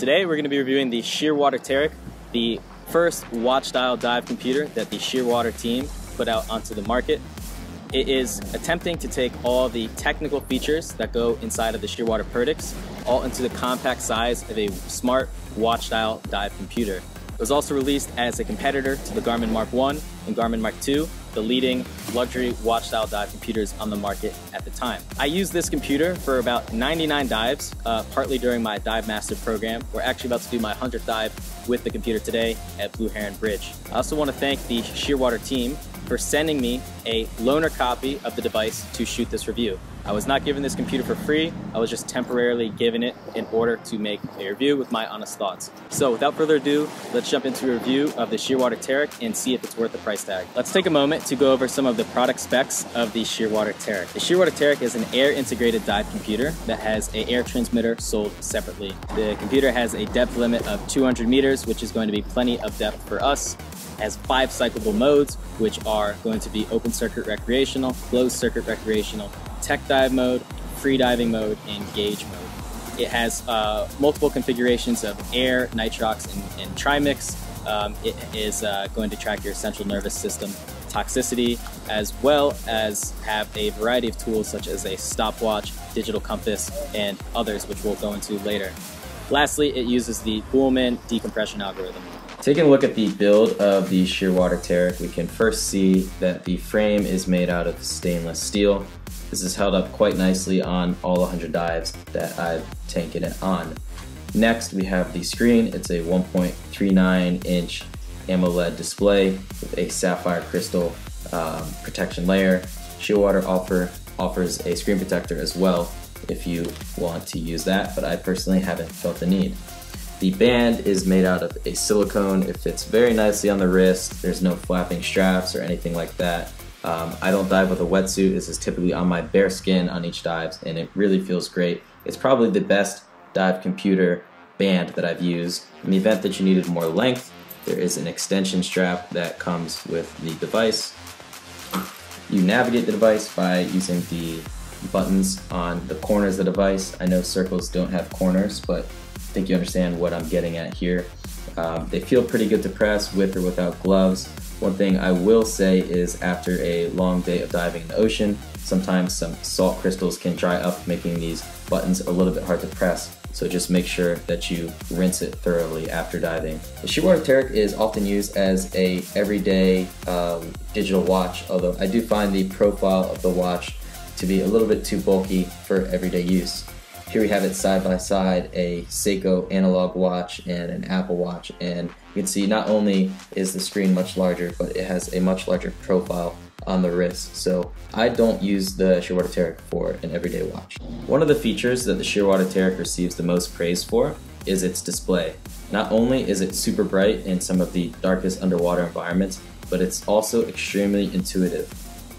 Today we're going to be reviewing the Shearwater Teric, the first watch-style dive computer that the Shearwater team put out onto the market. It is attempting to take all the technical features that go inside of the Shearwater Teric all into the compact size of a smart watch-style dive computer. It was also released as a competitor to the Garmin Mark 1 and Garmin Mark 2, the leading luxury watch-style dive computers on the market at the time. I used this computer for about 99 dives, partly during my Divemaster program. We're actually about to do my 100th dive with the computer today at Blue Heron Bridge. I also want to thank the Shearwater team for sending me a loaner copy of the device to shoot this review. I was not given this computer for free, I was just temporarily given it in order to make a review with my honest thoughts. So without further ado, let's jump into a review of the Shearwater Teric and see if it's worth the price tag. Let's take a moment to go over some of the product specs of the Shearwater Teric. The Shearwater Teric is an air integrated dive computer that has an air transmitter sold separately. The computer has a depth limit of 200 meters, which is going to be plenty of depth for us. Has 5 cyclable modes, which are going to be open circuit recreational, closed circuit recreational, tech dive mode, free diving mode, and gauge mode. It has multiple configurations of air, nitrox, and trimix. It is going to track your central nervous system toxicity, as well as have a variety of tools such as a stopwatch, digital compass, and others which we'll go into later. Lastly, it uses the Boolman decompression algorithm. Taking a look at the build of the Shearwater Teric, we can first see that the frame is made out of stainless steel. This is held up quite nicely on all 100 dives that I've taken it on. Next, we have the screen. It's a 1.39-inch AMOLED display with a sapphire crystal protection layer. Shearwater offers a screen protector as well if you want to use that, but I personally haven't felt the need. The band is made out of a silicone. It fits very nicely on the wrist. There's no flapping straps or anything like that. I don't dive with a wetsuit. This is typically on my bare skin on each dive, and it really feels great. It's probably the best dive computer band that I've used. In the event that you needed more length, there is an extension strap that comes with the device. You navigate the device by using the buttons on the corners of the device. I know circles don't have corners, but I think you understand what I'm getting at here. They feel pretty good to press with or without gloves. One thing I will say is after a long day of diving in the ocean, sometimes some salt crystals can dry up, making these buttons a little bit hard to press. So just make sure that you rinse it thoroughly after diving. The Shearwater Teric is often used as a everyday digital watch, although I do find the profile of the watch to be a little bit too bulky for everyday use. Here we have it side by side, a Seiko analog watch and an Apple Watch, and you can see not only is the screen much larger, but it has a much larger profile on the wrist. So I don't use the Shearwater Teric for an everyday watch. One of the features that the Shearwater Teric receives the most praise for is its display. Not only is it super bright in some of the darkest underwater environments, but it's also extremely intuitive.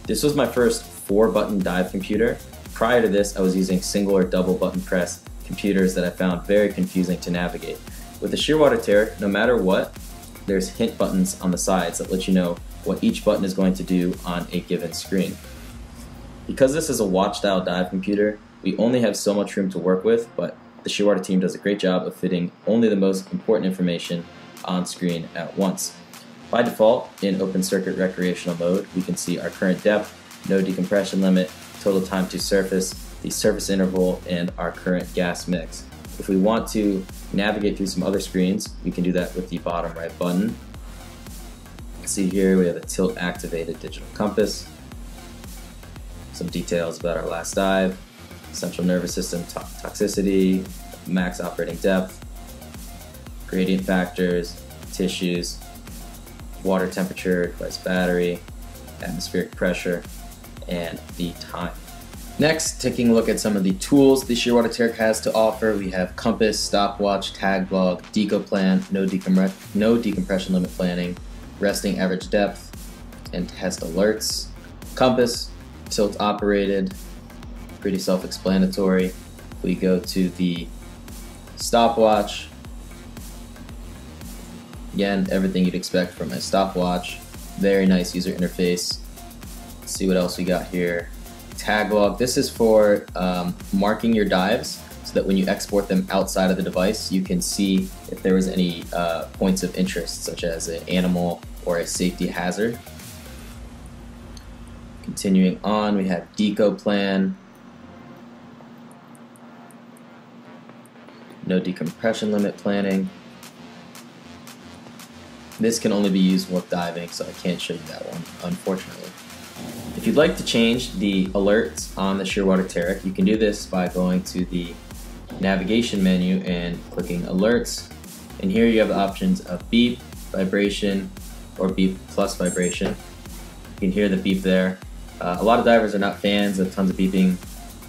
This was my first 4-button dive computer. Prior to this, I was using single or double button press computers that I found very confusing to navigate. With the Shearwater Teric, no matter what, there's hint buttons on the sides that let you know what each button is going to do on a given screen. Because this is a watch-style dive computer, we only have so much room to work with, but the Shearwater team does a great job of fitting only the most important information on screen at once. By default, in open circuit recreational mode, we can see our current depth, no decompression limit, total time to surface, the surface interval, and our current gas mix. If we want to navigate through some other screens, we can do that with the bottom right button. See here we have a tilt activated digital compass, some details about our last dive, central nervous system toxicity, max operating depth, gradient factors, tissues, water temperature, device battery, atmospheric pressure, and the time. Next, taking a look at some of the tools the Shearwater Teric has to offer, we have compass, stopwatch, tag log, deco plan, no decompression limit planning, resting average depth, and test alerts. Compass, tilt operated, pretty self-explanatory. We go to the stopwatch. Again, everything you'd expect from a stopwatch. Very nice user interface. Let's see what else we got here. Tag log. This is for marking your dives so that when you export them outside of the device, you can see if there was any points of interest, such as an animal or a safety hazard. Continuing on, we have deco plan, no decompression limit planning. This can only be used with diving, so I can't show you that one, unfortunately. If you'd like to change the alerts on the Shearwater Teric, you can do this by going to the navigation menu and clicking alerts. And here you have the options of beep, vibration, or beep plus vibration. You can hear the beep there. A lot of divers are not fans of tons of beeping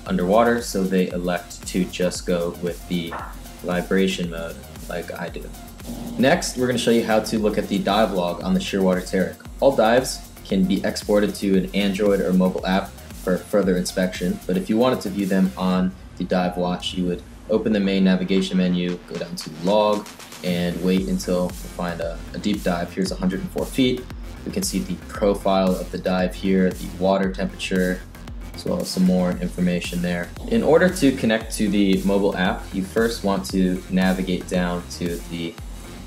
underwater, so they elect to just go with the vibration mode like I do. Next, we're going to show you how to look at the dive log on the Shearwater Teric. All dives can be exported to an Android or mobile app for further inspection, but if you wanted to view them on the dive watch, you would open the main navigation menu, go down to log, and wait until you find a deep dive. Here's 104 feet. We can see the profile of the dive here, the water temperature, as well as some more information there. In order to connect to the mobile app, you first want to navigate down to the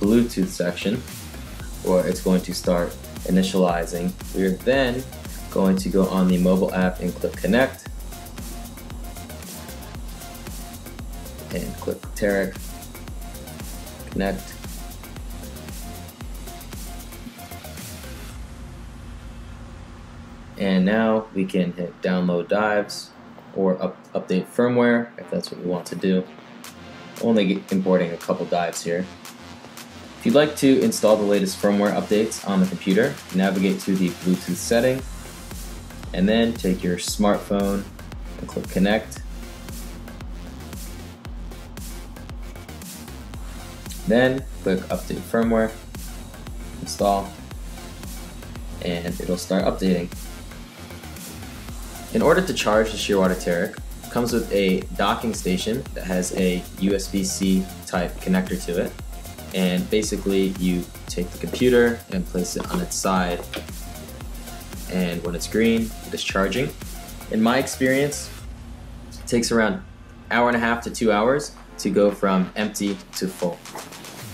Bluetooth section, where it's going to start initializing. We're then going to go on the mobile app and click connect, and click Teric, connect. And now we can hit download dives or update firmware if that's what we want to do. Only importing a couple dives here. If you'd like to install the latest firmware updates on the computer, navigate to the Bluetooth setting and then take your smartphone and click connect. Then click update firmware, install, and it'll start updating. In order to charge the Shearwater Teric, it comes with a docking station that has a USB-C type connector to it. And basically you take the computer and place it on its side, and when it's green, it is charging. In my experience, it takes around an hour and a half to 2 hours to go from empty to full.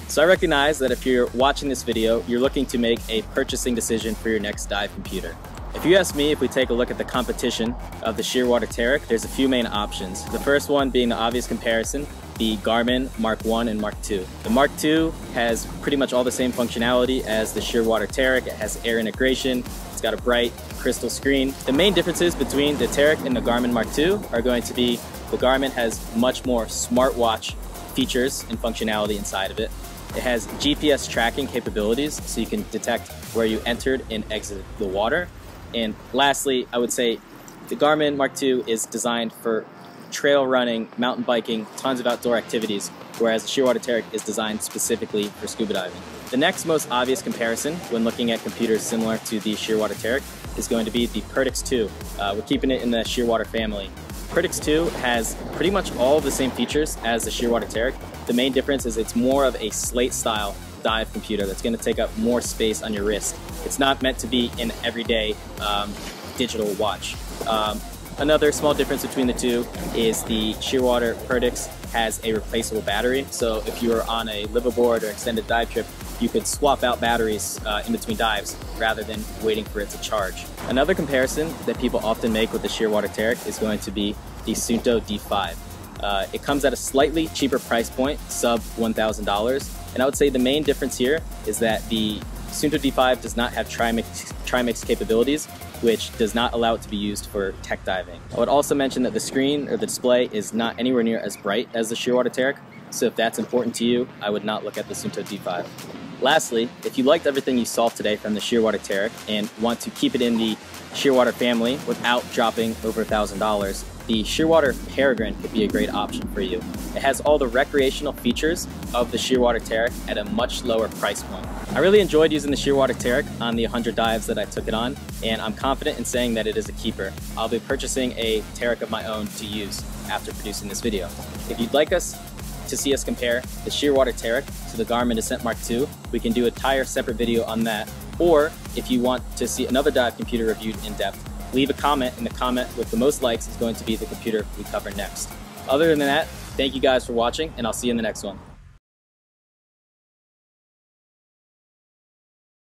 So I recognize that if you're watching this video, you're looking to make a purchasing decision for your next dive computer. If you ask me, if we take a look at the competition of the Shearwater Teric, there's a few main options. The first one being the obvious comparison, the Garmin Mark 1 and Mark 2. The Mark 2 has pretty much all the same functionality as the Shearwater Teric. It has air integration, it's got a bright crystal screen. The main differences between the Teric and the Garmin Mark 2 are going to be the Garmin has much more smartwatch features and functionality inside of it. It has GPS tracking capabilities, so you can detect where you entered and exited the water. And lastly, I would say the Garmin Mark II is designed for trail running, mountain biking, tons of outdoor activities, whereas the Shearwater Teric is designed specifically for scuba diving. The next most obvious comparison when looking at computers similar to the Shearwater Teric is going to be the Perdix 2. We're keeping it in the Shearwater family. Perdix 2 has pretty much all of the same features as the Shearwater Teric. The main difference is it's more of a slate style dive computer that's going to take up more space on your wrist. It's not meant to be an everyday digital watch. Another small difference between the two is the Shearwater Perdix has a replaceable battery, so if you are on a liveaboard or extended dive trip, you could swap out batteries in between dives rather than waiting for it to charge. Another comparison that people often make with the Shearwater Teric is going to be the Suunto D5. It comes at a slightly cheaper price point, sub $1,000, and I would say the main difference here is that the Suunto D5 does not have trimix capabilities, which does not allow it to be used for tech diving. I would also mention that the screen or the display is not anywhere near as bright as the Shearwater Teric, so if that's important to you, I would not look at the Suunto D5. Lastly, if you liked everything you saw today from the Shearwater Teric and want to keep it in the Shearwater family without dropping over $1,000, the Shearwater Peregrine could be a great option for you. It has all the recreational features of the Shearwater Teric at a much lower price point. I really enjoyed using the Shearwater Teric on the 100 dives that I took it on, and I'm confident in saying that it is a keeper. I'll be purchasing a Teric of my own to use after producing this video. If you'd like us to see us compare the Shearwater Teric to the Garmin Descent Mark II, we can do an entire separate video on that. Or if you want to see another dive computer reviewed in depth, leave a comment, and the comment with the most likes is going to be the computer we cover next. Other than that, Thank you guys for watching, and I'll see you in the next one.